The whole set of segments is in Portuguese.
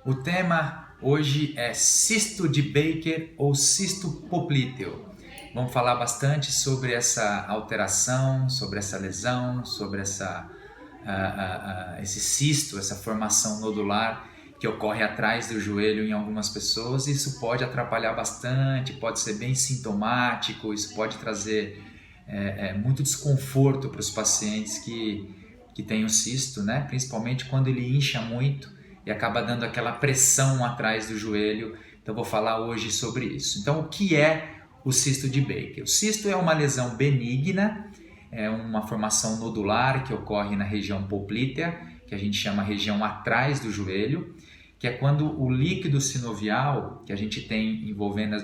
O tema hoje é cisto de Baker ou cisto poplíteo. Vamos falar bastante sobre essa alteração, sobre essa lesão, sobre esse cisto, essa formação nodular que ocorre atrás do joelho em algumas pessoas. Isso pode atrapalhar bastante, pode ser bem sintomático, isso pode trazer muito desconforto para os pacientes que têm o cisto, né? Principalmente quando ele incha muito e acaba dando aquela pressão atrás do joelho. Então vou falar hoje sobre isso. Então o que é o cisto de Baker? O cisto é uma lesão benigna, é uma formação nodular que ocorre na região poplítea, que a gente chama região atrás do joelho, que é quando o líquido sinovial que a gente tem envolvendo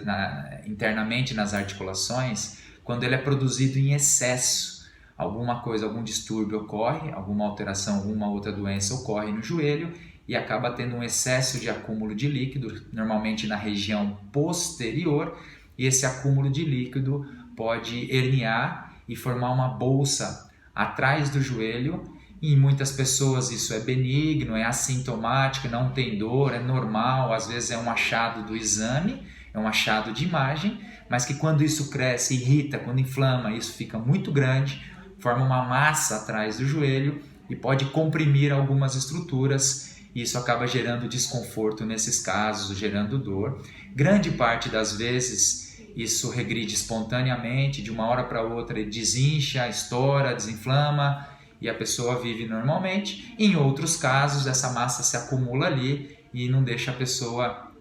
internamente nas articulações, quando ele é produzido em excesso, alguma coisa, algum distúrbio ocorre, alguma alteração, alguma outra doença ocorre no joelho e acaba tendo um excesso de acúmulo de líquido, normalmente na região posterior, e esse acúmulo de líquido pode herniar e formar uma bolsa atrás do joelho. E em muitas pessoas isso é benigno, é assintomático, não tem dor, é normal, às vezes é um achado do exame, é um achado de imagem, mas que quando isso cresce, irrita, quando inflama, isso fica muito grande, forma uma massa atrás do joelho e pode comprimir algumas estruturas, e isso acaba gerando desconforto nesses casos, gerando dor. Grande parte das vezes isso regride espontaneamente, de uma hora para outra ele desincha, estoura, desinflama e a pessoa vive normalmente. Em outros casos essa massa se acumula ali e não deixa a pessoa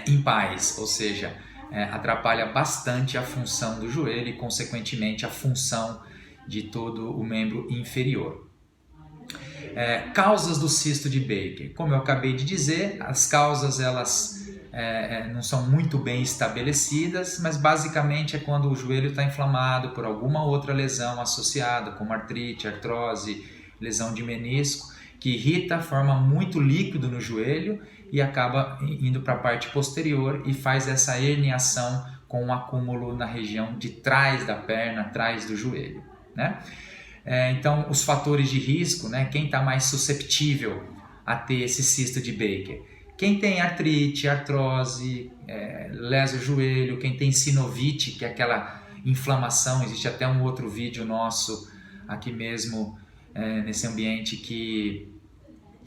em paz, ou seja, atrapalha bastante a função do joelho e consequentemente a função de todo o membro inferior. Causas do cisto de Baker. Como eu acabei de dizer, as causas elas não são muito bem estabelecidas, mas basicamente é quando o joelho está inflamado por alguma outra lesão associada, como artrite, artrose, lesão de menisco, que irrita, forma muito líquido no joelho e acaba indo para a parte posterior e faz essa herniação com um acúmulo na região de trás da perna, atrás do joelho, né? Então, os fatores de risco, né? Quem está mais susceptível a ter esse cisto de Baker? Quem tem artrite, artrose, lesa o joelho, quem tem sinovite, que é aquela inflamação, existe até um outro vídeo nosso aqui mesmo, nesse ambiente, que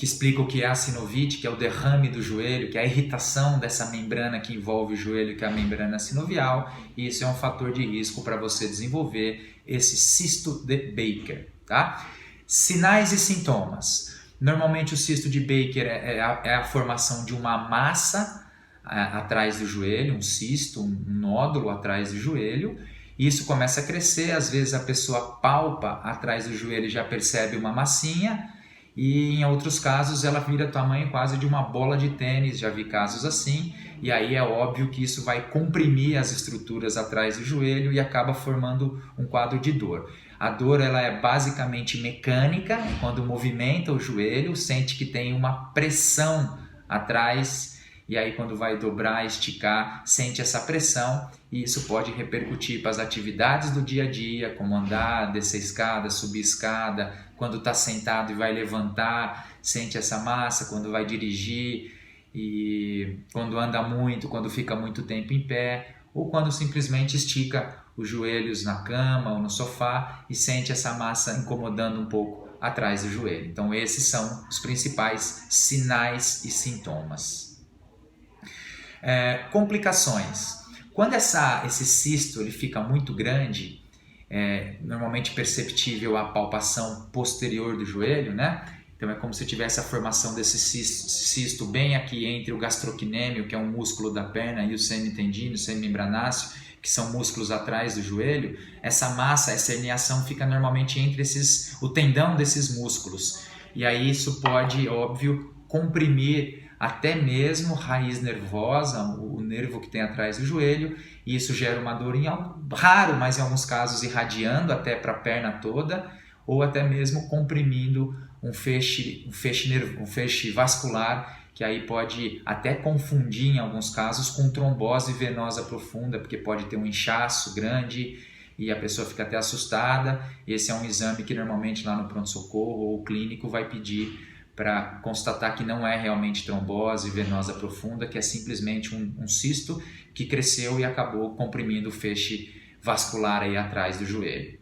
explica o que é a sinovite, que é o derrame do joelho, que é a irritação dessa membrana que envolve o joelho, que é a membrana sinovial, e isso é um fator de risco para você desenvolver esse cisto de Baker, tá? Sinais e sintomas. Normalmente o cisto de Baker é a formação de uma massa atrás do joelho, um cisto, um nódulo atrás do joelho. Isso começa a crescer, às vezes a pessoa palpa atrás do joelho e já percebe uma massinha, e em outros casos ela vira tamanho quase de uma bola de tênis, já vi casos assim, e aí é óbvio que isso vai comprimir as estruturas atrás do joelho e acaba formando um quadro de dor. A dor ela é basicamente mecânica, quando movimenta o joelho, sente que tem uma pressão atrás, e aí quando vai dobrar, esticar, sente essa pressão, e isso pode repercutir para as atividades do dia a dia, como andar, descer escada, subir escada, quando está sentado e vai levantar, sente essa massa, quando vai dirigir, e quando anda muito, quando fica muito tempo em pé, ou quando simplesmente estica os joelhos na cama ou no sofá e sente essa massa incomodando um pouco atrás do joelho. Então esses são os principais sinais e sintomas. Complicações. Quando esse cisto ele fica muito grande, normalmente perceptível a palpação posterior do joelho, né? Então é como se tivesse a formação desse cisto bem aqui entre o gastrocnêmio, que é um músculo da perna, e o semitendíneo, o semimembranáceo, que são músculos atrás do joelho. Essa massa, essa herniação fica normalmente entre o tendão desses músculos. E aí isso pode, óbvio, comprimir até mesmo raiz nervosa, o nervo que tem atrás do joelho, e isso gera uma dor raro, mas em alguns casos irradiando até para a perna toda, ou até mesmo comprimindo um feixe vascular, que aí pode até confundir em alguns casos com trombose venosa profunda, porque pode ter um inchaço grande e a pessoa fica até assustada. Esse é um exame que normalmente lá no pronto-socorro ou clínico vai pedir para constatar que não é realmente trombose venosa profunda, que é simplesmente um cisto que cresceu e acabou comprimindo o feixe vascular aí atrás do joelho.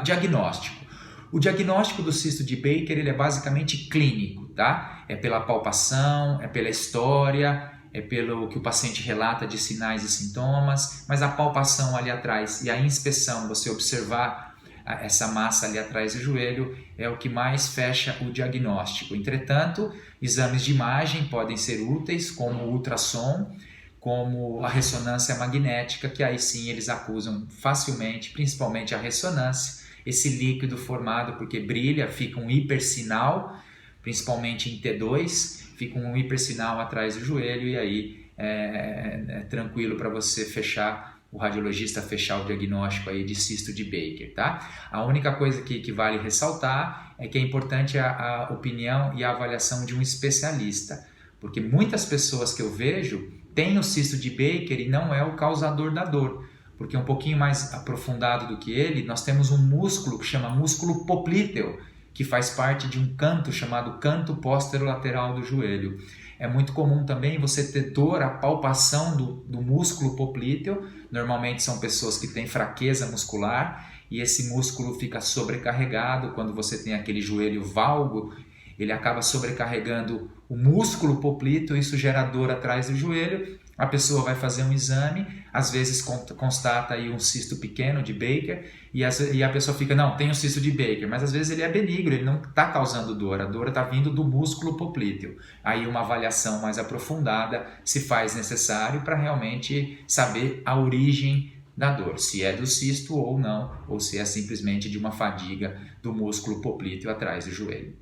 Diagnóstico. O diagnóstico do cisto de Baker ele é basicamente clínico, tá? É pela palpação, é pela história, é pelo que o paciente relata de sinais e sintomas, mas a palpação ali atrás e a inspeção, você observar essa massa ali atrás do joelho, é o que mais fecha o diagnóstico. Entretanto, exames de imagem podem ser úteis, como o ultrassom, como a ressonância magnética, que aí sim eles acusam facilmente, principalmente a ressonância, esse líquido formado porque brilha, fica um hipersinal, principalmente em T2, fica um hipersinal atrás do joelho e aí é tranquilo para você fechar, o radiologista fechar o diagnóstico aí de cisto de Baker, tá? A única coisa que vale ressaltar é que é importante a opinião e a avaliação de um especialista, porque muitas pessoas que eu vejo têm o cisto de Baker e não é o causador da dor, porque um pouquinho mais aprofundado do que ele, nós temos um músculo que chama músculo poplíteo, que faz parte de um canto chamado canto posterolateral do joelho. É muito comum também você ter dor, a palpação do músculo poplíteo. Normalmente são pessoas que têm fraqueza muscular e esse músculo fica sobrecarregado. Quando você tem aquele joelho valgo, ele acaba sobrecarregando o músculo poplíteo, isso gera dor atrás do joelho. A pessoa vai fazer um exame, às vezes constata aí um cisto pequeno de Baker e a pessoa fica, não, tem um cisto de Baker, mas às vezes ele é benigno, ele não está causando dor, a dor está vindo do músculo poplíteo. Aí uma avaliação mais aprofundada se faz necessário para realmente saber a origem da dor, se é do cisto ou não, ou se é simplesmente de uma fadiga do músculo poplíteo atrás do joelho.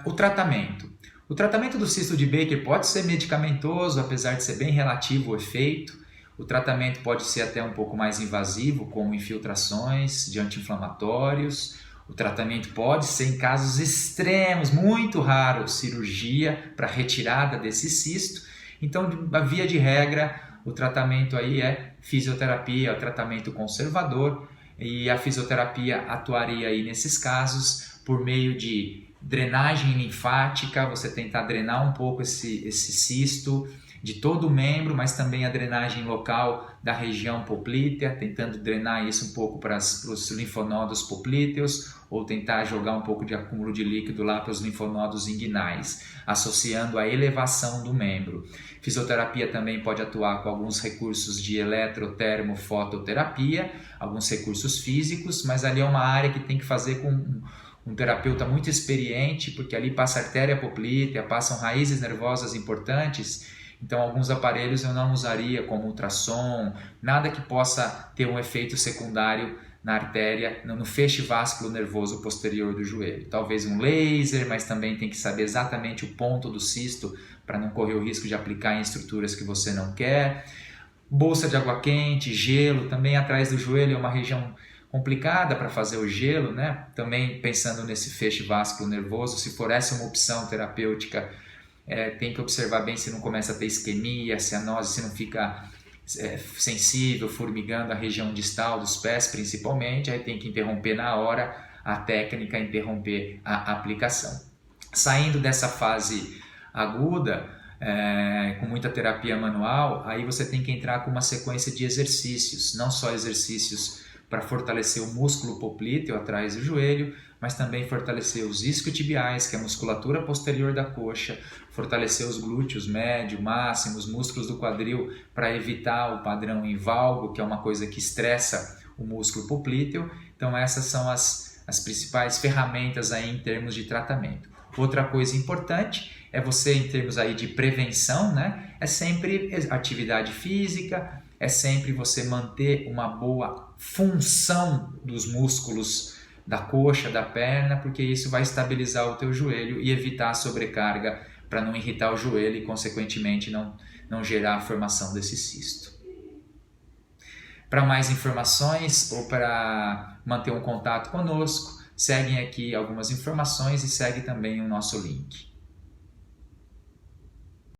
O tratamento. O tratamento do cisto de Baker pode ser medicamentoso, apesar de ser bem relativo o efeito. O tratamento pode ser até um pouco mais invasivo, como infiltrações de anti-inflamatórios. O tratamento pode ser, em casos extremos, muito raros, cirurgia para retirada desse cisto. Então, a via de regra, o tratamento aí é fisioterapia, é o tratamento conservador, e a fisioterapia atuaria aí nesses casos por meio de drenagem linfática, você tentar drenar um pouco esse cisto de todo o membro, mas também a drenagem local da região poplítea, tentando drenar isso um pouco para os linfonodos poplíteos, ou tentar jogar um pouco de acúmulo de líquido lá para os linfonodos inguinais, associando a elevação do membro. Fisioterapia também pode atuar com alguns recursos de eletrotermofototerapia, alguns recursos físicos, mas ali é uma área que tem que fazer com um terapeuta muito experiente, porque ali passa artéria poplítea, passam raízes nervosas importantes, então alguns aparelhos eu não usaria, como ultrassom, nada que possa ter um efeito secundário na artéria, no feixe vasculo nervoso posterior do joelho. Talvez um laser, mas também tem que saber exatamente o ponto do cisto para não correr o risco de aplicar em estruturas que você não quer. Bolsa de água quente, gelo, também atrás do joelho é uma região complicada para fazer o gelo, né? Também pensando nesse feixe vasculo nervoso, se for essa uma opção terapêutica, tem que observar bem se não começa a ter isquemia, cianose, se não fica sensível, formigando a região distal dos pés principalmente, aí tem que interromper na hora a técnica, interromper a aplicação. Saindo dessa fase aguda, com muita terapia manual, aí você tem que entrar com uma sequência de exercícios, não só exercícios para fortalecer o músculo poplíteo atrás do joelho, mas também fortalecer os isquiotibiais, que é a musculatura posterior da coxa, fortalecer os glúteos médio, máximo, os músculos do quadril para evitar o padrão em valgo, que é uma coisa que estressa o músculo poplíteo. Então essas são as principais ferramentas aí em termos de tratamento. Outra coisa importante é você, em termos aí de prevenção, né? É sempre atividade física, é sempre você manter uma boa função dos músculos da coxa, da perna, porque isso vai estabilizar o teu joelho e evitar a sobrecarga para não irritar o joelho e, consequentemente, não gerar a formação desse cisto. Para mais informações ou para manter um contato conosco, seguem aqui algumas informações e segue também o nosso link.